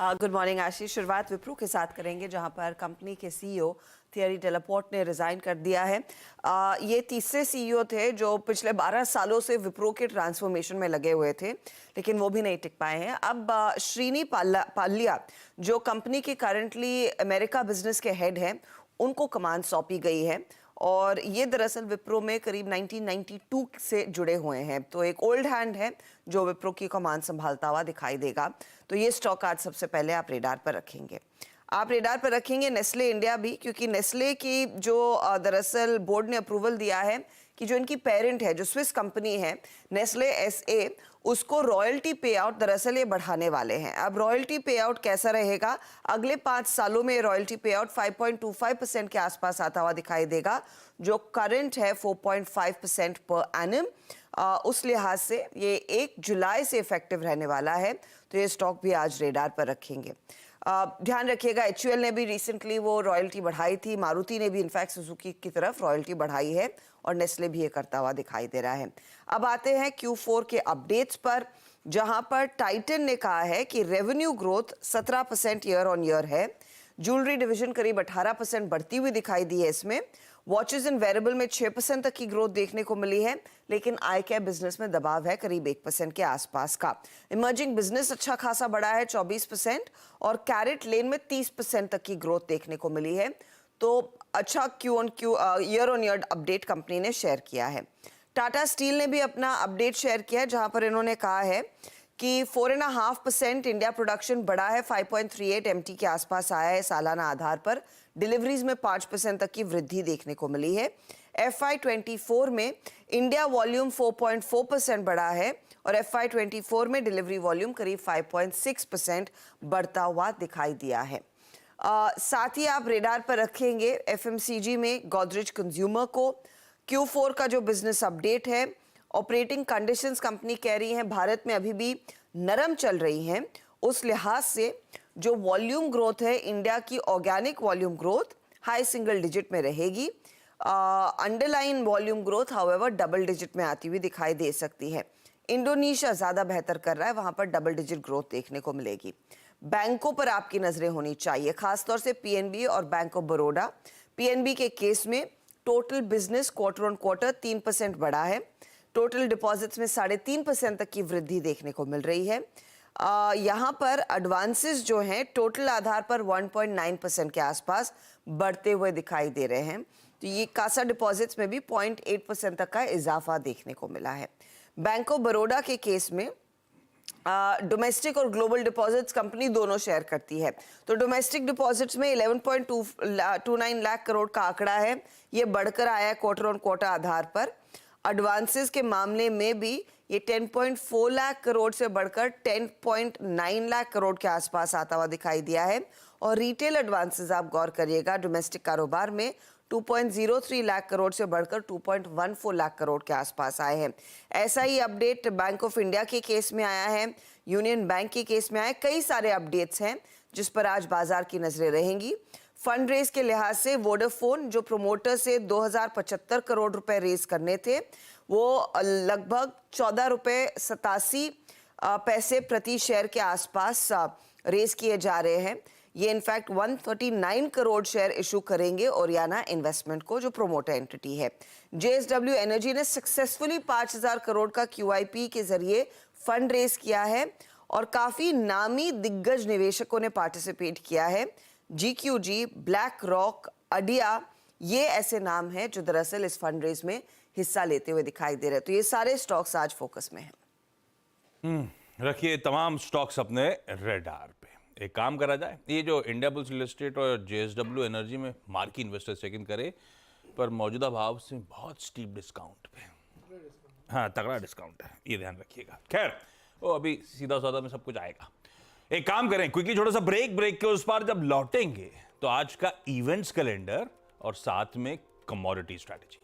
Good morning आशीष। शुरुआत विप्रो के साथ करेंगे जहां पर कंपनी के सीईओ थियरी डेलापोर्ट ने रिजाइन कर दिया है। ये तीसरे सीईओ थे जो पिछले 12 सालों से विप्रो के ट्रांसफॉर्मेशन में लगे हुए थे, लेकिन वो भी नहीं टिक पाए हैं। अब श्रीनी पाल्या जो कंपनी के करंटली अमेरिका बिजनेस के हेड हैं, उनको कमान सौंपी गई है और ये दरअसल विप्रो में करीब 1992 से जुड़े हुए हैं, तो एक ओल्ड हैंड है जो विप्रो की कमान संभालता हुआ दिखाई देगा। तो ये स्टॉक आज सबसे पहले आप रेडार पर रखेंगे। आप रेडार पर रखेंगे नेस्ले इंडिया भी, क्योंकि नेस्ले की जो दरअसल बोर्ड ने अप्रूवल दिया है कि जो इनकी पेरेंट है, जो स्विस कंपनी है नेस्ले एसए, उसको रॉयल्टी पे आउट दरअसल ये बढ़ाने वाले हैं। अब रॉयल्टी पे आउट कैसा रहेगा? अगले 5 सालों में रॉयल्टी पे आउट 5.25% के आसपास आता हुआ दिखाई देगा, जो करंट है 4.5% पर एनम। उस लिहाज से ये 1 जुलाई से इफेक्टिव रहने वाला है, तो ये स्टॉक भी आज रेडार पर रखेंगे। ध्यान रखिएगा, एचयूएल ने भी रिसेंटली वो रॉयल्टी बढ़ाई थी, मारुति ने भी इनफैक्ट सुजुकी की तरफ रॉयल्टी बढ़ाई है और नेस्ले भी ये करता हुआ दिखाई दे रहा है। अब आते हैं Q4 के अपडेट्स पर, जहां पर टाइटन ने कहा है कि revenue growth 17% year on year है। ज्वेलरी डिवीजन करीब 18% बढ़ती हुई दिखाई दी है इसमें। वॉचेस एंड वेरेबल में 6% तक की ग्रोथ देखने को मिली है, लेकिन आई केयर बिजनेस में दबाव है करीब 1% के आसपास का। इमर्जिंग बिजनेस अच्छा खासा बढ़ा है 24% और कैरेट लेन में 30% तक की ग्रोथ देखने को मिली है। तो अच्छा year on year update company ने शेयर किया है। टाटा स्टील ने भी अपना अपडेट शेयर किया है, जहां पर इन्होंने कहा है कि 4.5% इंडिया प्रोडक्शन बढ़ा है, 5.38 MT के आसपास आया है सालाना आधार पर। डिलीवरीज में 5% तक की वृद्धि देखने को मिली है। FY24 में इंडिया वॉल्यूम 4.4% बढ़ा है और FY24 में डिलीवरी वॉल्यूम करीब 5.6% बढ़ता हुआ दिखाई दिया है। साथ ही आप रेडार पर रखेंगे FMCG में गोदरेज कंज्यूमर को। Q4 का जो बिजनेस अपडेट है, ऑपरेटिंग कंडीशंस कंपनी कह रही हैं भारत में अभी भी नरम चल रही हैं। उस लिहाज से जो वॉल्यूम ग्रोथ है, इंडिया की organic volume growth high single digit में रहेगी। Underline volume growth however double digit में आती हुई दिखाई दे सकती है। इंडोनेशिया ज़्यादा बेहतर कर रहा है, वहाँ पर डबल डिजिट ग्रोथ देखने को मिलेगी। बैंकों पर आपकी नज़रें होनी चाहिए, खासतौर से PNB और बैंक ऑफ बड़ौदा। PNB के केस में total business quarter on quarter 3% बढ़ा है। टोटल डिपॉजिट्स में 3.5% तक की वृद्धि देखने को मिल रही है। यहाँ पर एडवांसेस जो हैं टोटल आधार पर 1.9% के आसपास बढ़ते हुए दिखाई दे रहे हैं। तो ये कासा डिपॉजिट्स में भी 0.8% तक का इजाफा देखने को मिला है। बैंक ऑफ बड़ौदा के केस में डोमेस्टिक और ग्लोबल डिपॉजिट्स कंपनी दोनों शेयर करती है, तो डोमेस्टिक डिपॉजिट्स में 11.29 लाख करोड़ का आंकड़ा है, ये बढ़कर आया है क्वार्टर ऑन क्वार्टर आधार पर। एडवांसेस के मामले में भी ये 10.4 लाख करोड़ से बढ़कर 10.9 लाख करोड़ के आसपास आता हुआ दिखाई दिया है। और रिटेल एडवांसेस आप गौर करिएगा, डोमेस्टिक कारोबार में 2.03 लाख करोड़ से बढ़कर 2.14 लाख करोड़ के आसपास आए हैं। ऐसा ही अपडेट बैंक ऑफ इंडिया के केस में आया है, यूनियन बैंक के केस में आया। कई सारे अपडेट्स हैं जिस पर आज बाजार की नजरें रहेंगी। फंड रेज के लिहाज से वोडाफोन जो प्रोमोटर से 2075 करोड़ रुपए रेज करने थे, वो लगभग 14 रुपए 87 पैसे प्रति शेयर के आसपास रेज किए जा रहे हैं। ये इनफैक्ट 139 करोड़ शेयर इशू करेंगे ओरियाना इन्वेस्टमेंट को, जो प्रोमोटर एंटिटी है। JSW एनर्जी ने सक्सेसफुली 5000 करोड़ का QIP के जरिए फंड रेज किया है और काफी नामी दिग्गज निवेशकों ने पार्टिसिपेट किया है। GQG, ब्लैक रॉक, अडिया, ये ऐसे नाम हैं जो दरअसल इस फंड रेज में हिस्सा लेते हुए दिखाई दे रहे हैं। तो ये सारे स्टॉक्स आज फोकस में हैं। रखिए तमाम स्टॉक्स अपने रेडार पे। एक काम करा जाए, ये जो इंडिया बुल्स रियल एस्टेट और JSW एनर्जी में मार्की इन्वेस्टर चेक इन करे, पर मौजूदा भाव से बहुत स्टीप डिस्काउंट पे, हाँ तगड़ा डिस्काउंट है, ये ध्यान रखिएगा। खैर वो अभी सीधा सौदा में सब कुछ आएगा। एक काम करें, क्विकली छोटा सा ब्रेक के उस पार जब लौटेंगे तो आज का इवेंट्स कैलेंडर और साथ में कमोडिटी स्ट्रैटेजी।